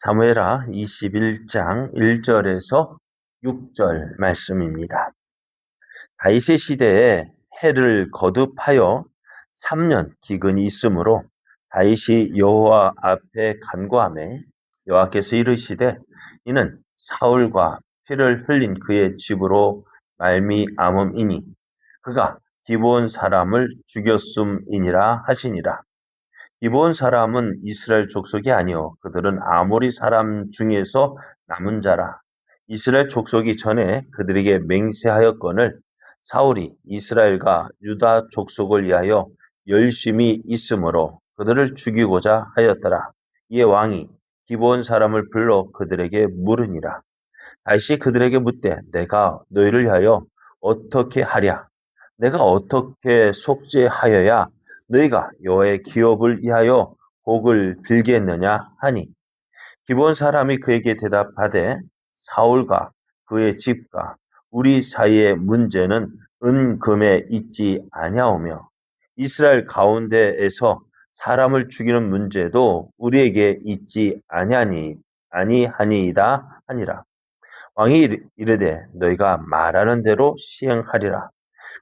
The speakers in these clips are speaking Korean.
사무엘하 21장 1절에서 6절 말씀입니다. 다윗의 시대에 해를 거듭하여 3년 기근이 있으므로 다윗이 여호와 앞에 간구하매 여호와께서 이르시되 이는 사울과 피를 흘린 그의 집으로 말미암음이니 그가 기브온 사람을 죽였음이니라 하시니라. 기브온 사람은 이스라엘 족속이 아니요 그들은 아모리 사람 중에서 남은 자라. 이스라엘 족속이 전에 그들에게 맹세하였거늘 사울이 이스라엘과 유다 족속을 위하여 열심히 있으므로 그들을 죽이고자 하였더라. 이에 왕이 기브온 사람을 불러 그들에게 물으니라. 다시 그들에게 묻되 내가 너희를 위하여 어떻게 하랴? 내가 어떻게 속죄하여야 너희가 여호와의 기업을 위하여 복을 빌겠느냐 하니 기브온 사람이 그에게 대답하되 사울과 그의 집과 우리 사이의 문제는 은금에 있지 아니하오며 이스라엘 가운데에서 사람을 죽이는 문제도 우리에게 있지 아니하니이다 하니라. 왕이 이르되 너희가 말하는 대로 시행하리라.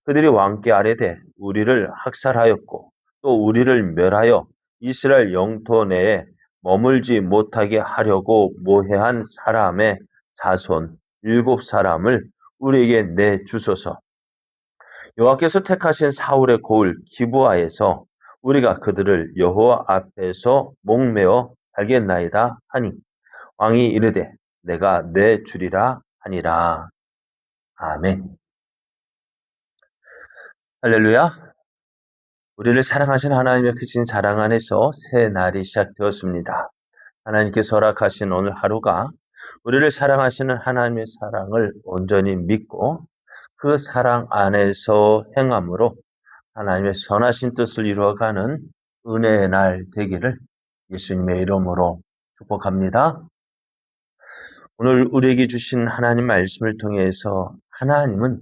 그들이 왕께 아뢰되 우리를 학살하였고 또 우리를 멸하여 이스라엘 영토 내에 머물지 못하게 하려고 모해한 사람의 자손 7사람을 우리에게 내주소서. 여호와께서 택하신 사울의 고을 기브아에서 우리가 그들을 여호와 앞에서 목매어 달겠나이다 하니 왕이 이르되 내가 내주리라 하니라. 아멘. 할렐루야. 우리를 사랑하신 하나님의 크신 사랑 안에서 새 날이 시작되었습니다. 하나님께서 허락하신 오늘 하루가 우리를 사랑하시는 하나님의 사랑을 온전히 믿고 그 사랑 안에서 행함으로 하나님의 선하신 뜻을 이루어가는 은혜의 날 되기를 예수님의 이름으로 축복합니다. 오늘 우리에게 주신 하나님 말씀을 통해서 하나님은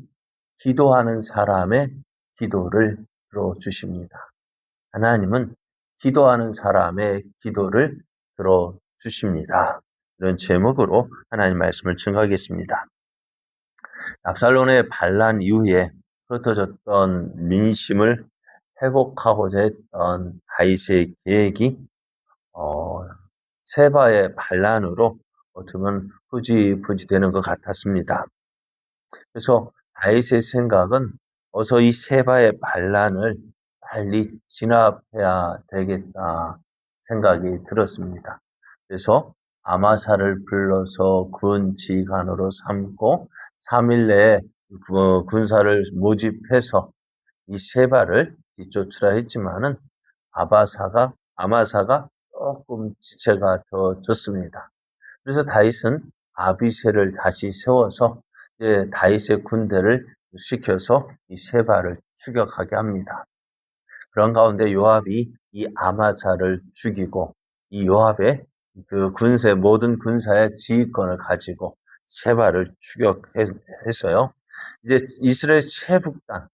기도하는 사람의 기도를 들어주십니다. 하나님은 기도하는 사람의 기도를 들어주십니다. 이런 제목으로 하나님 말씀을 증거하겠습니다. 압살롬의 반란 이후에 흩어졌던 민심을 회복하고자 했던 다윗의 계획이 세바의 반란으로 어떻게 보면 흐지부지 되는 것 같았습니다. 그래서 다윗의 생각은 어서 이 세바의 반란을 빨리 진압해야 되겠다 생각이 들었습니다. 그래서 아마사를 불러서 군 지휘관으로 삼고 3일 내에 군사를 모집해서 이 세바를 뒤쫓으라 했지만은 아마사가 조금 지체가 더 졌습니다. 그래서 다윗은 아비새를 다시 세워서 다윗의 군대를 시켜서 이 세바를 추격하게 합니다. 그런 가운데 요압이 이 아마사를 죽이고 이 요압의 그 모든 군사의 지휘권을 가지고 세바를 추격해서요. 이제 이스라엘 최북단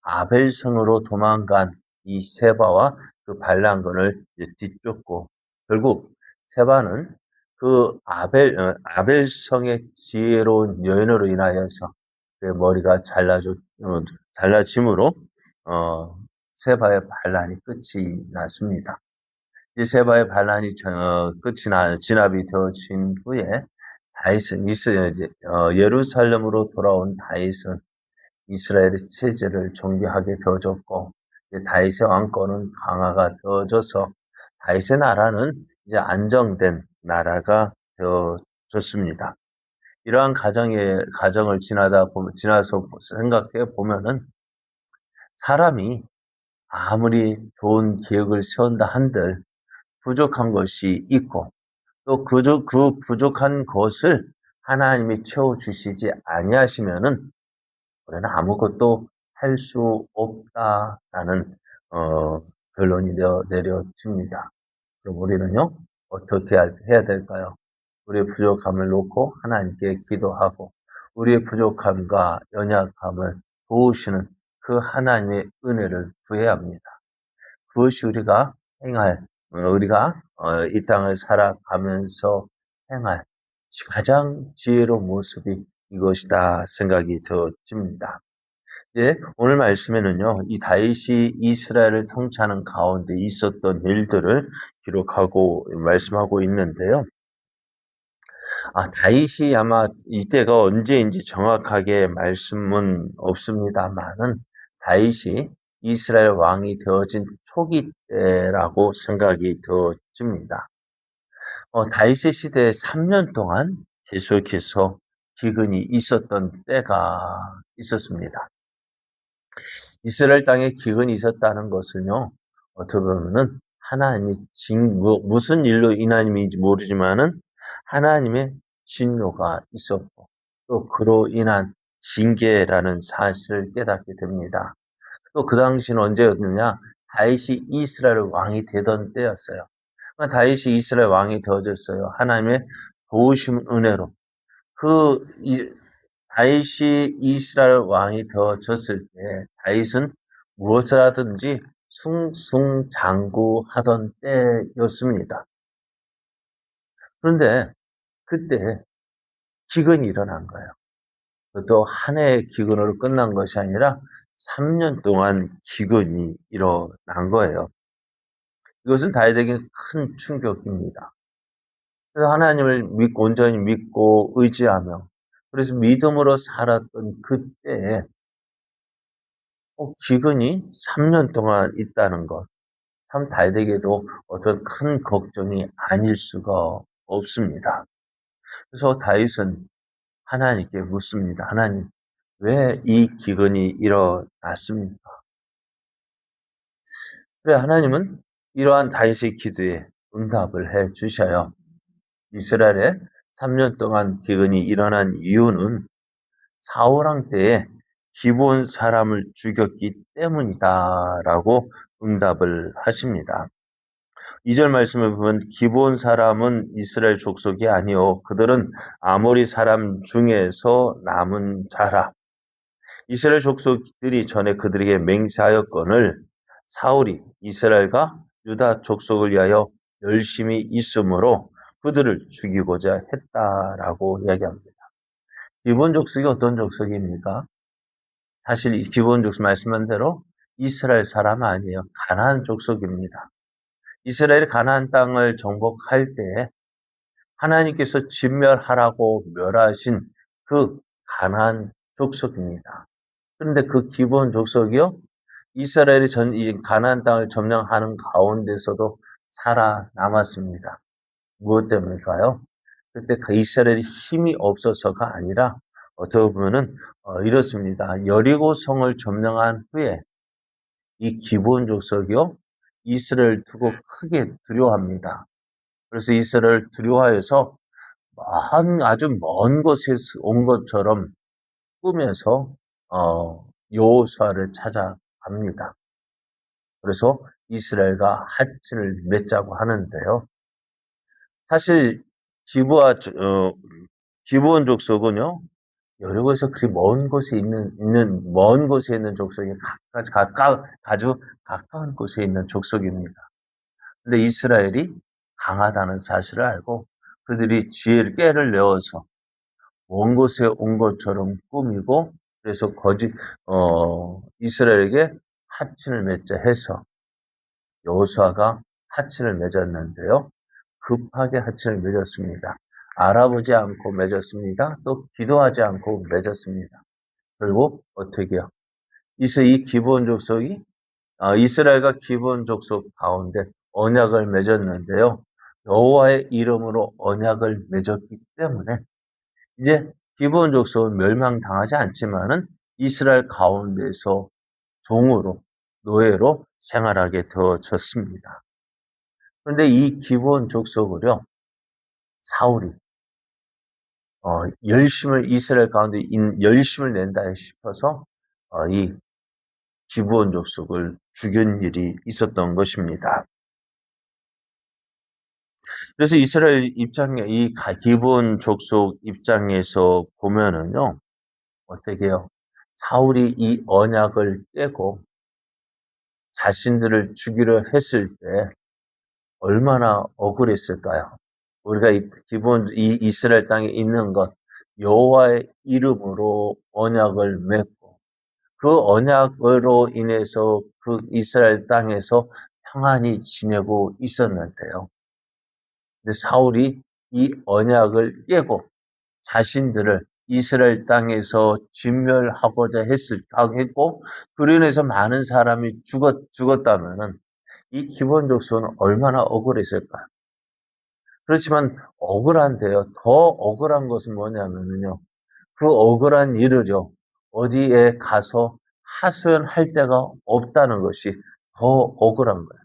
아벨성으로 도망간 이 세바와 그 반란군을 뒤쫓고 결국 세바는 그 아벨성의 지혜로운 여인으로 인하여서 그의 머리가 잘라짐으로 세바의 반란이 끝이 났습니다. 이 세바의 반란이 진압이 되어진 후에 다윗은 예루살렘으로 돌아온 다윗은 이스라엘의 체제를 정비하게 되어졌고 다윗의 왕권은 강화가 되어져서 다윗의 나라는 이제 안정된 나라가 되어졌습니다. 이러한 가정을 지나서 생각해 보면은 사람이 아무리 좋은 계획을 세운다 한들 부족한 것이 있고 또 그 부족한 것을 하나님이 채워주시지 아니하시면은 우리는 아무것도 할 수 없다라는 결론이 내려집니다. 그럼 우리는요 어떻게 해야 될까요? 우리의 부족함을 놓고 하나님께 기도하고 우리의 부족함과 연약함을 도우시는 그 하나님의 은혜를 구해야 합니다. 그것이 우리가 이 땅을 살아가면서 행할 가장 지혜로운 모습이 이것이다 생각이 되어집니다. 예, 오늘 말씀에는요, 이 다윗이 이스라엘을 통치하는 가운데 있었던 일들을 기록하고 말씀하고 있는데요. 다윗이 아마 이때가 언제인지 정확하게 말씀은 없습니다만은 다윗이 이스라엘 왕이 되어진 초기 때라고 생각이 되어집니다. 다윗의 시대에 3년 동안 계속해서 기근이 있었던 때가 있었습니다. 이스라엘 땅에 기근이 있었다는 것은요, 어떻게 보면은 하나님이 무슨 일로 인함인지 모르지만은 하나님의 진노가 있었고 또 그로 인한 징계라는 사실을 깨닫게 됩니다. 또 그 당시는 언제였느냐? 다윗이 이스라엘 왕이 되던 때였어요. 다윗이 이스라엘 왕이 되어졌어요. 하나님의 도우심 은혜로. 다윗이 이스라엘 왕이 되어졌을 때 다윗은 무엇을 하든지 승승장구하던 때였습니다. 그런데 그때 기근이 일어난 거예요. 또 한 해의 기근으로 끝난 것이 아니라 3년 동안 기근이 일어난 거예요. 이것은 다윗에게 큰 충격입니다. 그래서 하나님을 온전히 믿고 의지하며 그래서 믿음으로 살았던 그때에 기근이 3년 동안 있다는 것, 참 다윗에게도 어떤 큰 걱정이 아닐 수가 없습니다. 그래서 다윗은 하나님께 묻습니다. 하나님, 왜 이 기근이 일어났습니까? 그래, 하나님은 이러한 다윗의 기도에 응답을 해 주셔요. 이스라엘에 3년 동안 기근이 일어난 이유는 사울왕 때에 기브온 사람을 죽였기 때문이다라고 응답을 하십니다. 2절 말씀을 보면 기브온 사람은 이스라엘 족속이 아니요 그들은 아모리 사람 중에서 남은 자라. 이스라엘 족속들이 전에 그들에게 맹세하였거늘 사울이 이스라엘과 유다 족속을 위하여 열심히 있으므로 그들을 죽이고자 했다라고 이야기합니다. 기브온 족속이 어떤 족속입니까? 사실 이 기브온 족속 말씀한 대로 이스라엘 사람 아니에요. 가나안 족속입니다. 이스라엘이 가나안 땅을 정복할 때 하나님께서 진멸하라고 멸하신 그 가나안 족속입니다. 그런데 그 기브온 족속이요, 이스라엘이 이 가나안 땅을 점령하는 가운데서도 살아남았습니다. 무엇 때문일까요? 그때 그 이스라엘이 힘이 없어서가 아니라 어떻게 보면은 이렇습니다. 여리고 성을 점령한 후에 이 기브온 족속이요, 이스라엘 두고 크게 두려워합니다. 그래서 이스라엘 두려워해서 아주 먼 곳에서 온 것처럼 꾸며서 여호수아를 찾아갑니다. 그래서 이스라엘과 할진을 맺자고 하는데요. 사실 기브온 족속은요, 여리고에서 그리 먼 곳에 먼 곳에 있는 족속이 아주 가까운 곳에 있는 족속입니다. 근데 이스라엘이 강하다는 사실을 알고 그들이 지혜를 깨를 내어서 먼 곳에 온 것처럼 꾸미고 그래서 이스라엘에게 하친을 맺자 해서 여호수아가 하친을 맺었는데요. 급하게 하친을 맺었습니다. 알아보지 않고 맺었습니다. 또 기도하지 않고 맺었습니다. 결국 어떻게 해요? 이 기브온 족속이 이스라엘과 기브온 족속 가운데 언약을 맺었는데요. 여호와의 이름으로 언약을 맺었기 때문에 이제 기브온 족속은 멸망당하지 않지만은 이스라엘 가운데서 종으로 노예로 생활하게 되어졌습니다. 그런데 이 기브온 족속을요, 사울이 이스라엘 가운데 열심을 낸다 싶어서 이 기브온 족속을 죽인 일이 있었던 것입니다. 그래서 이스라엘 입장에 이 기브온 족속 입장에서 보면은요, 어떻게 해요? 사울이 이 언약을 깨고 자신들을 죽이려 했을 때 얼마나 억울했을까요? 우리가 기본 이 이스라엘 땅에 있는 것, 여호와의 이름으로 언약을 맺고 그 언약으로 인해서 그 이스라엘 땅에서 평안히 지내고 있었는데요. 근데 사울이 이 언약을 깨고 자신들을 이스라엘 땅에서 진멸하고자 했고, 그로 인해서 많은 사람이 죽었다면은 이 기본적 수는 얼마나 억울했을까요? 그렇지만 억울한데요. 더 억울한 것은 뭐냐면요. 그 억울한 일을요. 어디에 가서 하소연할 데가 없다는 것이 더 억울한 거예요.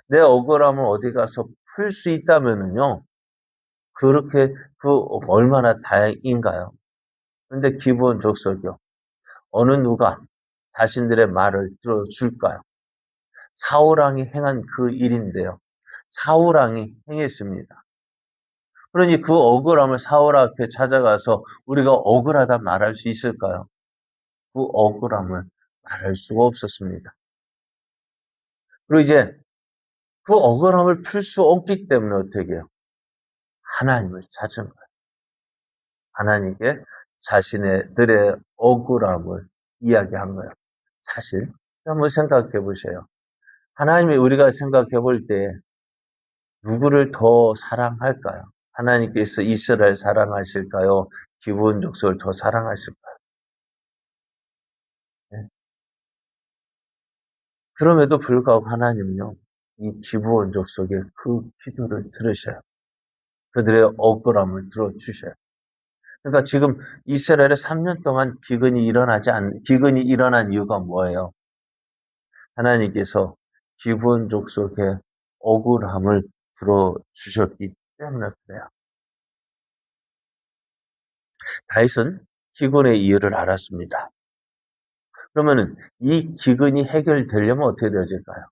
내 억울함을 어디 가서 풀 수 있다면은요. 그렇게 얼마나 다행인가요? 근데 기본 족속이요. 어느 누가 자신들의 말을 들어줄까요? 사울왕이 행한 그 일인데요. 사울왕이 행했습니다. 그러니 그 억울함을 사울 앞에 찾아가서 우리가 억울하다 말할 수 있을까요? 그 억울함을 말할 수가 없었습니다. 그리고 이제 그 억울함을 풀 수 없기 때문에 어떻게 해요? 하나님을 찾은 거예요. 하나님께 자신들의 억울함을 이야기한 거예요. 사실 한번 생각해 보세요. 하나님이 우리가 생각해 볼 때 누구를 더 사랑할까요? 하나님께서 이스라엘 사랑하실까요? 기브온 족속을 더 사랑하실까요? 네. 그럼에도 불구하고 하나님은요, 이 기브온 족속의 그 기도를 들으셔요. 그들의 억울함을 들어주셔요. 그러니까 지금 이스라엘에 3년 동안 기근이 일어난 이유가 뭐예요? 하나님께서 기브온 족속의 억울함을 들어주셨기 때문에 그래요. 다윗은 기근의 이유를 알았습니다. 그러면은 이 기근이 해결되려면 어떻게 되어질까요?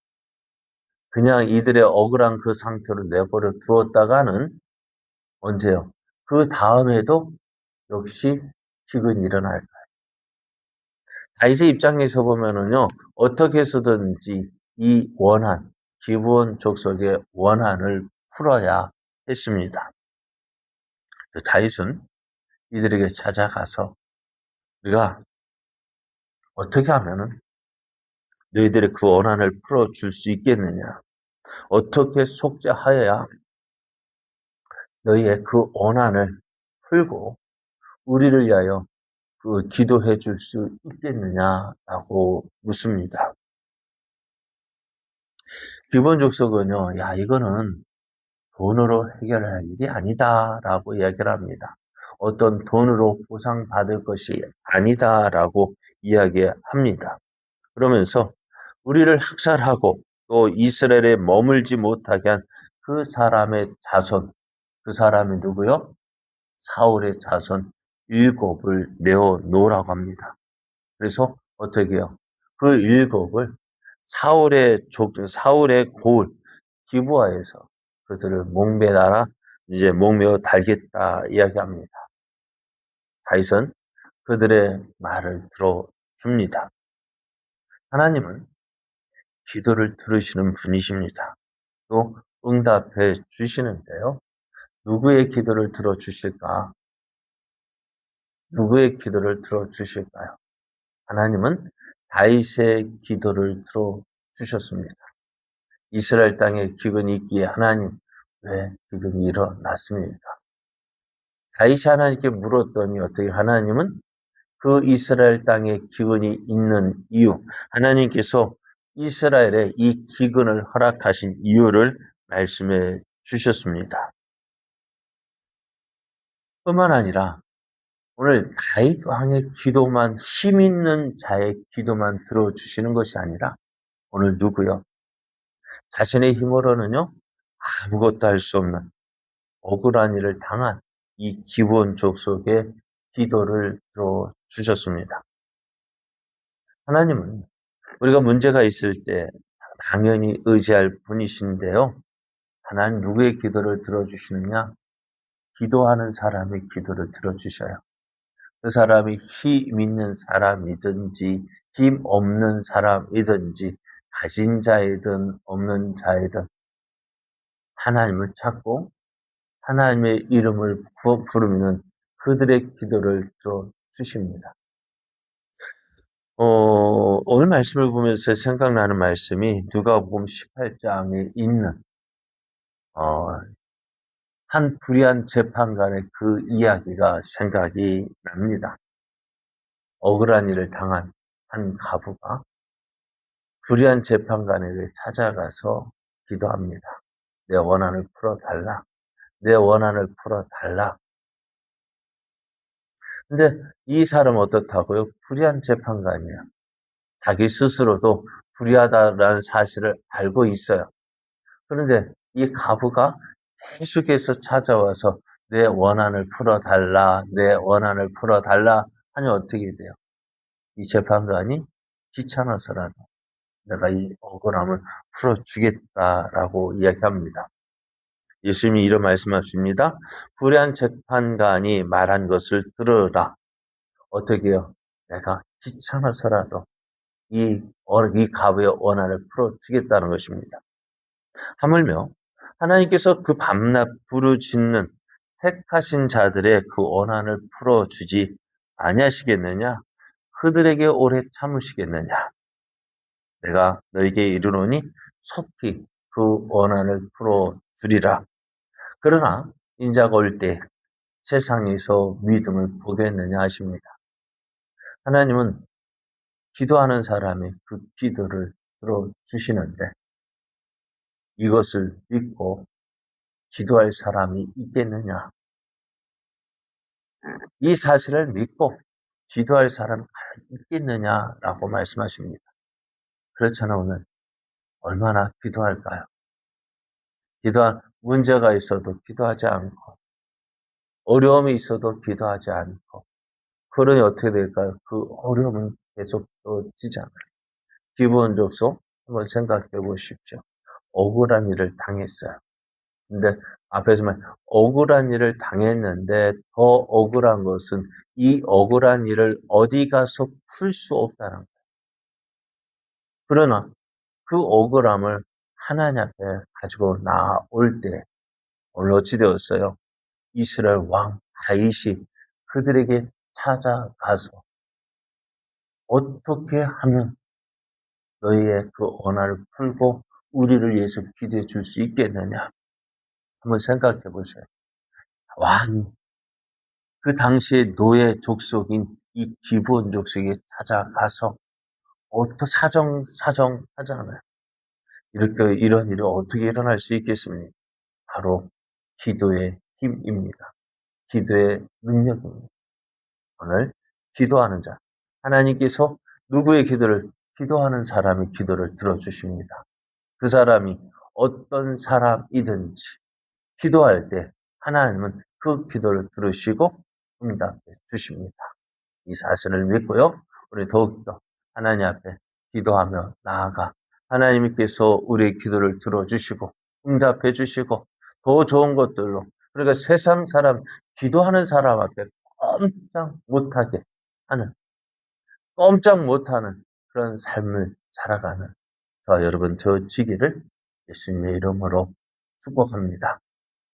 그냥 이들의 억울한 그 상태로 내버려 두었다가는 언제요? 그 다음에도 역시 기근이 일어날 거예요. 다윗의 입장에서 보면은요, 어떻게 해서든지 이 기브온 족속의 원한을 풀어야 했습니다. 다윗은 이들에게 찾아가서 우리가 어떻게 하면은 너희들의 그 원한을 풀어줄 수 있겠느냐? 어떻게 속죄하여야 너희의 그 원한을 풀고 우리를 위하여 그 기도해 줄 수 있겠느냐라고 묻습니다. 기본 족속은요, 야, 이거는 돈으로 해결할 일이 아니다라고 이야기를 합니다. 어떤 돈으로 보상받을 것이 아니다라고 이야기합니다. 그러면서 우리를 학살하고 또 이스라엘에 머물지 못하게 한 그 사람의 자손, 그 사람이 누구요? 사울의 자손 7을 내어 놓으라고 합니다. 그래서 어떻게 해요? 그 7을 사울의 고을 기브아에서 그들을 목매어 달겠다 이야기합니다. 다윗은 그들의 말을 들어줍니다. 하나님은 기도를 들으시는 분이십니다. 또 응답해 주시는데요. 누구의 기도를 들어주실까? 누구의 기도를 들어주실까요? 하나님은 다윗의 기도를 들어주셨습니다. 이스라엘 땅에 기근이 있기에 하나님, 왜 기근이 일어났습니까? 다윗이 하나님께 물었더니 어떻게 하나님은 그 이스라엘 땅에 기근이 있는 이유, 하나님께서 이스라엘에 이 기근을 허락하신 이유를 말씀해 주셨습니다. 뿐만 아니라 오늘 다윗 왕의 기도만, 힘 있는 자의 기도만 들어주시는 것이 아니라 오늘 누구요? 자신의 힘으로는요, 아무것도 할 수 없는 억울한 일을 당한 이 기브온 족속의 기도를 들어주셨습니다. 하나님은 우리가 문제가 있을 때 당연히 의지할 분이신데요. 하나님 누구의 기도를 들어주시느냐? 기도하는 사람의 기도를 들어주셔요. 그 사람이 힘 있는 사람이든지 힘 없는 사람이든지 가진 자이든 없는 자이든 하나님을 찾고 하나님의 이름을 부르면 그들의 기도를 들어주십니다. 오늘 말씀을 보면서 생각나는 말씀이 누가복음 18장에 있는 한 불의한 재판관의 그 이야기가 생각이 납니다. 억울한 일을 당한 한 가부가 불의한 재판관에게 찾아가서 기도합니다. 내 원한을 풀어달라. 내 원한을 풀어달라. 근데 이 사람은 어떻다고요? 불의한 재판관이야. 자기 스스로도 불의하다라는 사실을 알고 있어요. 그런데 이 가부가 계속해서 찾아와서 내 원한을 풀어달라, 내 원한을 풀어달라 하니 어떻게 돼요? 이 재판관이 귀찮아서라도 내가 이 억울함을 풀어주겠다라고 이야기합니다. 예수님이 이런 말씀하십니다. 불의한 재판관이 말한 것을 들으라. 어떻게 해요? 내가 귀찮아서라도 이 가부의 원한을 풀어주겠다는 것입니다. 하물며 하나님께서 그 밤낮 부르짖는 택하신 자들의 그 원한을 풀어주지 아니하시겠느냐? 그들에게 오래 참으시겠느냐? 내가 너에게 이르노니 속히 그 원한을 풀어주리라. 그러나 인자가 올 때 세상에서 믿음을 보겠느냐 하십니다. 하나님은 기도하는 사람의 그 기도를 들어주시는데 이것을 믿고 기도할 사람이 있겠느냐? 이 사실을 믿고 기도할 사람이 있겠느냐라고 말씀하십니다. 그렇잖아 오늘 얼마나 기도할까요? 문제가 있어도 기도하지 않고 어려움이 있어도 기도하지 않고 그러니 어떻게 될까요? 그 어려움은 계속 떨어지잖아요. 기본적으로 한번 생각해 보십시오. 억울한 일을 당했어요. 근데 앞에서 말 억울한 일을 당했는데 더 억울한 것은 이 억울한 일을 어디 가서 풀 수 없다는 거예요. 그러나 그 억울함을 하나님 앞에 가지고 나올 때 오늘 어찌 되었어요? 이스라엘 왕 다윗이 그들에게 찾아가서 어떻게 하면 너희의 그 원한을 풀고 우리를 위해서 기도해 줄 수 있겠느냐? 한번 생각해 보세요. 왕이 그 당시에 노예 족속인 이 기브온 족속에 찾아가서 사정하잖아요. 이렇게 이런 일이 어떻게 일어날 수 있겠습니까? 바로 기도의 힘입니다. 기도의 능력입니다. 오늘 기도하는 자, 하나님께서 누구의 기도하는 사람의 기도를 들어주십니다. 그 사람이 어떤 사람이든지 기도할 때 하나님은 그 기도를 들으시고 응답해 주십니다. 이 사실을 믿고요. 우리 더욱더 하나님 앞에 기도하며 나아가 하나님께서 우리의 기도를 들어주시고 응답해 주시고 더 좋은 것들로 그러니까 세상 사람 기도하는 사람 앞에 꼼짝 못하는 그런 삶을 살아가는 저와 여러분 되어지기를 예수님의 이름으로 축복합니다.